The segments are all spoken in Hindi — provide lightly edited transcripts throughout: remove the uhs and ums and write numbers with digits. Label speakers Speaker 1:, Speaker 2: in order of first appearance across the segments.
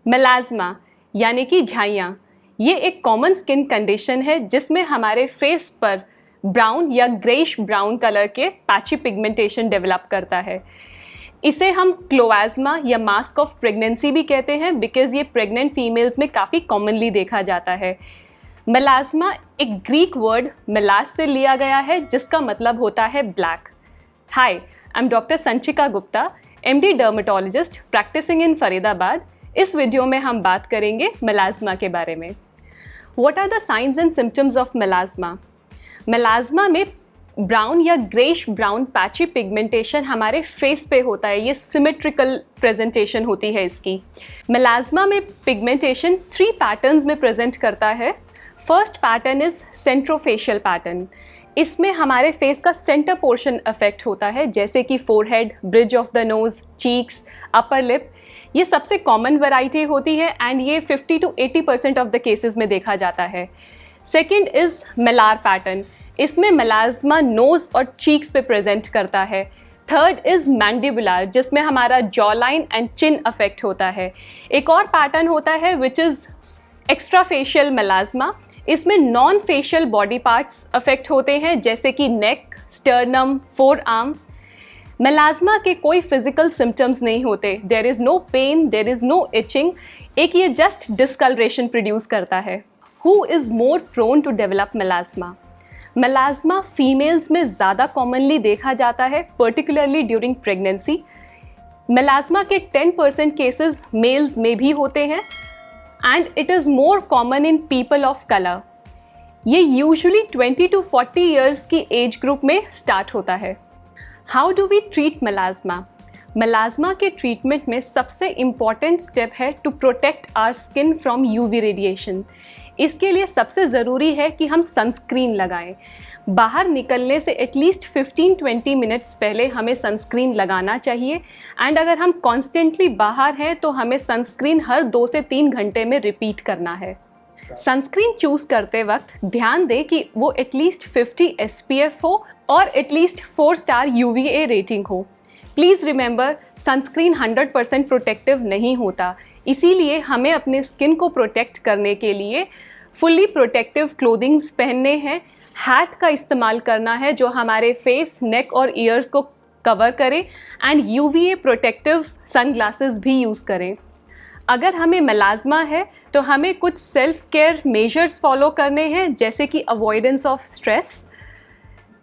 Speaker 1: मेलाज़्मा यानी कि झाइयाँ, ये एक कॉमन स्किन कंडीशन है जिसमें हमारे फेस पर ब्राउन या ग्रेइश ब्राउन कलर के पैची पिगमेंटेशन डेवलप करता है। इसे हम क्लोएज़्मा या मास्क ऑफ प्रेगनेंसी भी कहते हैं बिकॉज ये प्रेग्नेंट फीमेल्स में काफ़ी कॉमनली देखा जाता है। मेलाज़्मा एक ग्रीक वर्ड मेलास से लिया गया है जिसका मतलब होता है ब्लैक। Hi, I am doctor Sanchika Gupta, MD dermatologist practising in Faridabad. इस वीडियो में हम बात करेंगे मेलाज़्मा के बारे में। What are the signs and symptoms of melasma? Melasma में ब्राउन या ग्रेइश ब्राउन पैची पिगमेंटेशन हमारे फेस पे होता है। ये सिमेट्रिकल प्रेजेंटेशन होती है इसकी। मेलाज़्मा में पिगमेंटेशन 3 पैटर्न्स में प्रेजेंट करता है। First pattern is centrofacial pattern. इसमें हमारे फेस का सेंटर पोर्शन अफेक्ट होता है, जैसे कि forehead, bridge of the nose, cheeks, upper lip. ये सबसे कॉमन वैरायटी होती है एंड ये 50 to 80% ऑफ द केसेस में देखा जाता है। Second is malar pattern. इसमें मेलाज़्मा नोज और चीक्स पे प्रेजेंट करता है। थर्ड इज मैंडिबुलर, जिसमें हमारा jaw line and chin affect होता है। एक और पैटर्न होता है which is extra facial melasma. इसमें non facial body parts affect होते हैं, जैसे कि neck, sternum, forearm. Melasma के कोई फिजिकल सिम्टम्स नहीं होते। There is no pain, there is no itching. एक ये जस्ट डिस्कलरेशन प्रोड्यूस करता है। Who is more prone to develop melasma? Melasma females में ज़्यादा कॉमनली देखा जाता है, पर्टिकुलरली ड्यूरिंग प्रेगनेंसी। मेलाज़्मा के 10% केसेस मेल्स में भी होते हैं and it is more common in people of colour. ये यूजुअली 20 to 40 ईयर्स की एज ग्रुप में स्टार्ट होता है। How do we treat melasma? Melasma के ट्रीटमेंट में सबसे इम्पॉर्टेंट स्टेप है to protect our skin from UV radiation. इसके लिए सबसे ज़रूरी है कि हम सनस्क्रीन लगाएं। बाहर निकलने से एटलीस्ट 15-20 मिनट्स पहले हमें सनस्क्रीन लगाना चाहिए एंड अगर हम कॉन्स्टेंटली बाहर हैं तो हमें सनस्क्रीन हर 2 से 3 घंटे में रिपीट करना है। सनस्क्रीन चूज़ करते वक्त ध्यान दें कि वो एटलीस्ट 50 SPF हो और एटलीस्ट 4 स्टार UVA रेटिंग हो। प्लीज़ रिमेंबर, सनस्क्रीन 100% प्रोटेक्टिव नहीं होता, इसीलिए हमें अपने स्किन को प्रोटेक्ट करने के लिए फुल्ली प्रोटेक्टिव क्लोथिंग्स पहनने हैं। हैट का इस्तेमाल करना है जो हमारे फेस, नेक और ईयर्स को कवर करे एंड UVA प्रोटेक्टिव सनग्लासेस भी यूज़ करें। अगर हमें मेलाज़्मा है तो हमें कुछ सेल्फ केयर मेजर्स फॉलो करने हैं, जैसे कि avoidance of stress,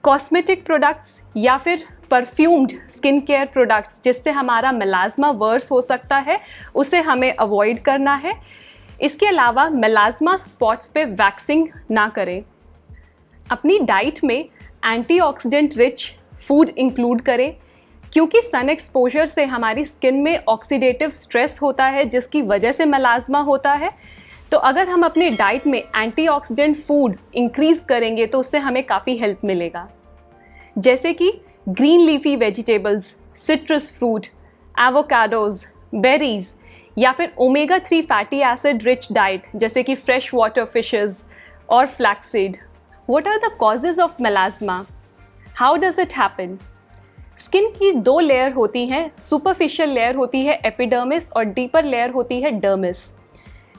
Speaker 1: cosmetic products या फिर परफ्यूम्ड स्किन केयर प्रोडक्ट्स जिससे हमारा मेलाज़्मा वर्स हो सकता है, उसे हमें अवॉइड करना है। इसके अलावा मेलाज़्मा स्पॉट्स पे वैक्सिंग ना करें। अपनी डाइट में एंटीऑक्सीडेंट रिच फूड इंक्लूड करें, क्योंकि सन एक्सपोजर से हमारी स्किन में ऑक्सीडेटिव स्ट्रेस होता है जिसकी वजह से मेलाज़्मा होता है। तो अगर हम अपने डाइट में एंटीऑक्सीडेंट फूड इंक्रीज़ करेंगे तो उससे हमें काफ़ी हेल्प मिलेगा, जैसे कि green leafy vegetables, citrus fruit, avocados, berries या फिर omega 3 fatty acid rich diet जैसे कि फ्रेश वाटर फिशेस और flaxseed. What are the causes of melasma? How does it happen? Skin की 2 लेयर होती हैं। सुपरफिशियल लेयर होती है एपिडर्मिस और डीपर लेयर होती है डर्मिस।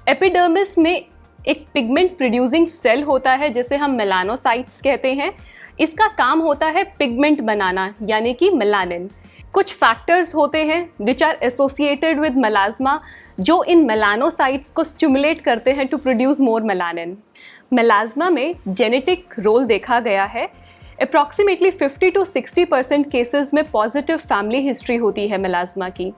Speaker 1: एपिडर्मिस में एक पिगमेंट प्रोड्यूसिंग सेल होता है जिसे हम मेलानोसाइट्स कहते हैं। इसका काम होता है पिगमेंट बनाना, यानी कि मेलानिन। कुछ फैक्टर्स होते हैं which are associated with melasma जो इन मेलानोसाइट्स को स्टिमुलेट करते हैं to produce more melanin. Melasma में जेनेटिक रोल देखा गया है। अप्रॉक्सीमेटली 50 to 60% केसेस में पॉजिटिव फैमिली हिस्ट्री होती है मेलाज़्मा की।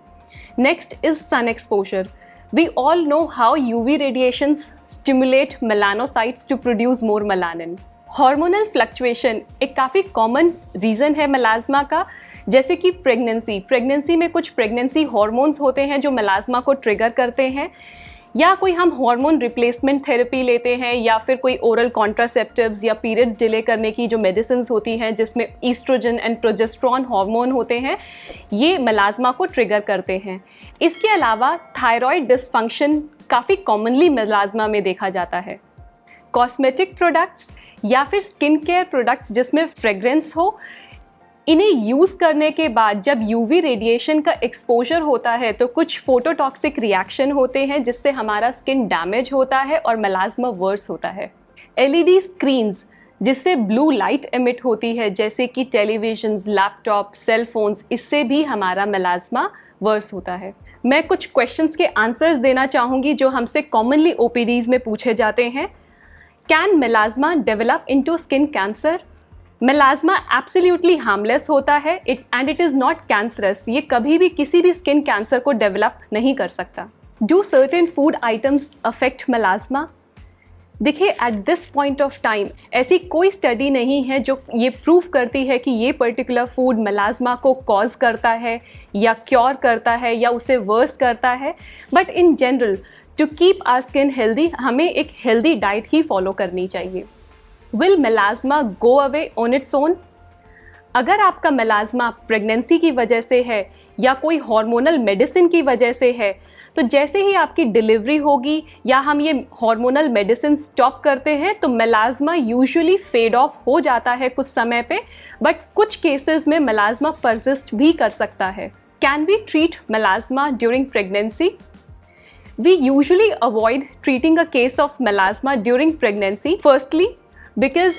Speaker 1: Next is sun exposure. We all know how UV radiations stimulate melanocytes to produce more melanin. Hormonal fluctuation एक काफ़ी कॉमन रीज़न है मेलाज़्मा का, जैसे कि प्रेगनेंसी में कुछ प्रेगनेंसी हार्मोन्स होते हैं जो मेलाज़्मा को ट्रिगर करते हैं, या कोई हम हार्मोन रिप्लेसमेंट थेरेपी लेते हैं, या फिर कोई ओरल कॉन्ट्रासेप्टिव्स या पीरियड्स डिले करने की जो मेडिसिन होती हैं जिसमें ईस्ट्रोजन एंड प्रोजेस्टेरोन हार्मोन होते हैं, ये मेलाज़्मा को ट्रिगर करते हैं। इसके अलावा थायराइड डिसफंक्शन काफ़ी कॉमनली मेलाज़्मा में देखा जाता है। कॉस्मेटिक प्रोडक्ट्स या फिर स्किन केयर प्रोडक्ट्स जिसमें फ्रेग्रेंस हो, इन्हें यूज़ करने के बाद जब यूवी रेडिएशन का एक्सपोजर होता है तो कुछ फोटोटॉक्सिक रिएक्शन होते हैं जिससे हमारा स्किन डैमेज होता है और मेलास्मा वर्स होता है। एलईडी स्क्रीन्स जिससे ब्लू लाइट एमिट होती है जैसे कि टेलीविजन्स, लैपटॉप, सेल फोन्स, इससे भी हमारा मेलास्मा वर्स होता है। मैं कुछ क्वेश्चंस के आंसर्स देना चाहूँगी जो हमसे कॉमनली ओपीडीज में पूछे जाते हैं। Can melasma develop into skin cancer? Melasma absolutely harmless होता है and it is not cancerous. ये कभी भी किसी भी स्किन कैंसर को डेवलप नहीं कर सकता। Do certain food items affect melasma? देखिए, at this point of time ऐसी कोई स्टडी नहीं है जो ये प्रूव करती है कि ये पर्टिकुलर फूड मेलास्मा को कॉज करता है या क्योर करता है या उसे वर्स करता है। But in general to keep our skin healthy हमें एक हेल्दी डाइट ही फॉलो करनी चाहिए। Will melasma go away on its own? अगर आपका मेलास्मा प्रेगनेंसी की वजह से है या कोई हार्मोनल मेडिसिन की वजह से है तो जैसे ही आपकी डिलीवरी होगी या हम ये हार्मोनल मेडिसिन स्टॉप करते हैं तो मेलास्मा यूजुअली फेड ऑफ हो जाता है कुछ समय पे, बट कुछ केसेस में मेलास्मा परसिस्ट भी कर सकता है। Can we treat melasma during pregnancy? We usually avoid treating a case of melasma during pregnancy, firstly because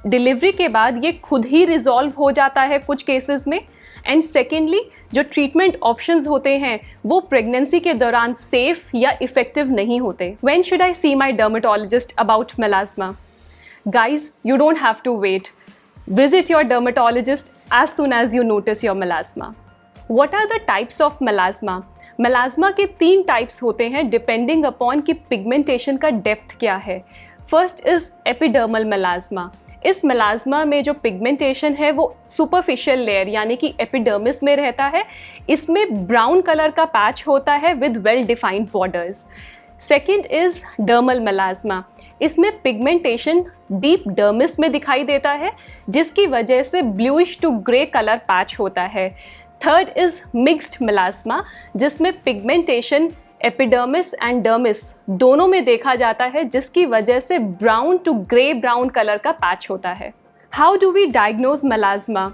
Speaker 1: delivery के बाद ये खुद ही रिजॉल्व हो जाता है कुछ केसेस में, एंड सेकेंडली जो ट्रीटमेंट ऑप्शंस होते हैं वो प्रेगनेंसी के दौरान सेफ या इफेक्टिव नहीं होते। When should I see my dermatologist about melasma? Guys, you don't have to wait. Visit your dermatologist as soon as you notice your melasma. What are the types of melasma? Melasma के 3 टाइप्स होते हैं डिपेंडिंग अपॉन कि पिगमेंटेशन का डेप्थ क्या है। First is epidermal melasma. इस मेलास्मा में जो पिगमेंटेशन है वो सुपरफिशियल लेयर यानी कि एपिडर्मिस में रहता है। इसमें ब्राउन कलर का पैच होता है with well defined borders. Second is dermal melasma. इसमें पिगमेंटेशन डीप डर्मिस में दिखाई देता है जिसकी वजह से bluish to grey colour patch होता है। थर्ड इज मिक्स्ड मेलास्मा जिसमें पिगमेंटेशन एपिडर्मिस एंड डर्मिस दोनों में देखा जाता है जिसकी वजह से brown to grey brown colour का पैच होता है। How do we diagnose melasma?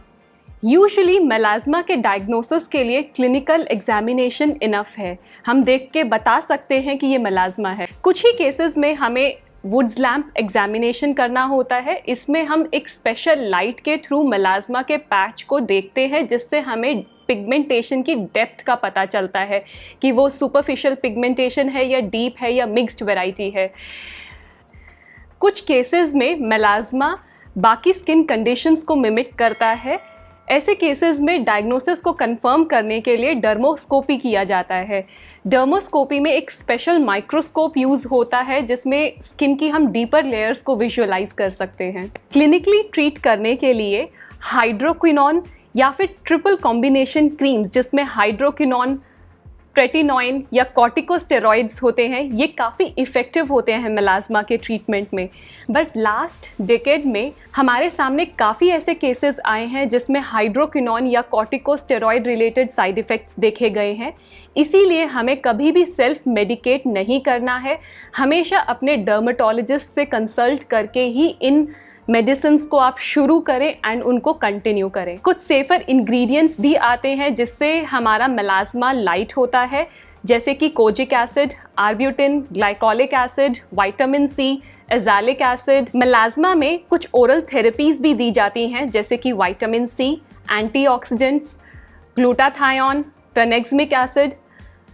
Speaker 1: Usually melasma के डायग्नोसिस के लिए क्लिनिकल एग्जामिनेशन इनफ है। हम देख के बता सकते हैं कि ये मेलास्मा है। कुछ ही केसेस में हमें वुड्स लैम्प एग्जामिनेशन करना होता है। इसमें हम एक स्पेशल लाइट के थ्रू मेलास्मा के पैच को देखते हैं जिससे हमें पिगमेंटेशन की डेप्थ का पता चलता है कि वो सुपरफिशियल पिगमेंटेशन है या डीप है या मिक्स्ड वैरायटी है। कुछ केसेस में मेलास्मा बाकी स्किन कंडीशंस को मिमिक करता है। ऐसे केसेस में डायग्नोसिस को कंफर्म करने के लिए डर्मोस्कोपी किया जाता है। डर्मोस्कोपी में एक स्पेशल माइक्रोस्कोप यूज़ होता है जिसमें स्किन की हम डीपर लेयर्स को विजुअलाइज कर सकते हैं। क्लिनिकली ट्रीट करने के लिए हाइड्रोक्विनोन या फिर ट्रिपल कॉम्बिनेशन क्रीम्स जिसमें हाइड्रोक्विनोन, ट्रेटिनोइन या कॉर्टिकोस्टेरॉइड्स होते हैं, ये काफ़ी इफ़ेक्टिव होते हैं मेलास्मा के ट्रीटमेंट में। बट लास्ट डेकेड में हमारे सामने काफ़ी ऐसे केसेस आए हैं जिसमें हाइड्रोक्विनोन या कॉर्टिकोस्टेरॉइड रिलेटेड साइड इफ़ेक्ट्स देखे गए हैं। इसीलिए हमें कभी भी सेल्फ मेडिकेट नहीं करना है। हमेशा अपने डर्मेटोलॉजिस्ट से कंसल्ट करके ही इन मेडिसिन्स को आप शुरू करें एंड उनको कंटिन्यू करें। कुछ सेफर इंग्रेडिएंट्स भी आते हैं जिससे हमारा मेलास्मा लाइट होता है, जैसे कि kojic acid, arbutin, glycolic acid, vitamin C, azelaic acid. Melasma में कुछ ओरल थेरेपीज भी दी जाती हैं जैसे कि vitamin C, antioxidants, glutathione, tranexamic acid.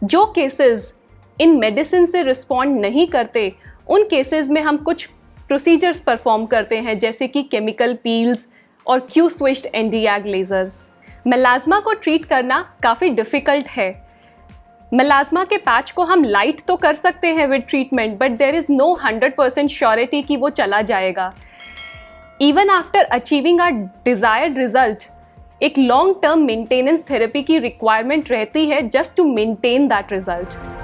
Speaker 1: जो केसेस इन मेडिसिन से रिस्पॉन्ड नहीं करते उन केसेस में हम कुछ प्रोसीजर्स परफॉर्म करते हैं जैसे कि केमिकल पील्स और क्यू स्विच्ड एंटीएग लेजर्स। मेलास्मा को ट्रीट करना काफ़ी डिफ़िकल्ट है। मेलास्मा के पैच को हम लाइट तो कर सकते हैं with treatment, but there is no 100% surety कि वो चला जाएगा। Even after achieving our desired result एक लॉन्ग टर्म मेंटेनेंस थेरेपी की रिक्वायरमेंट रहती है just to maintain that result.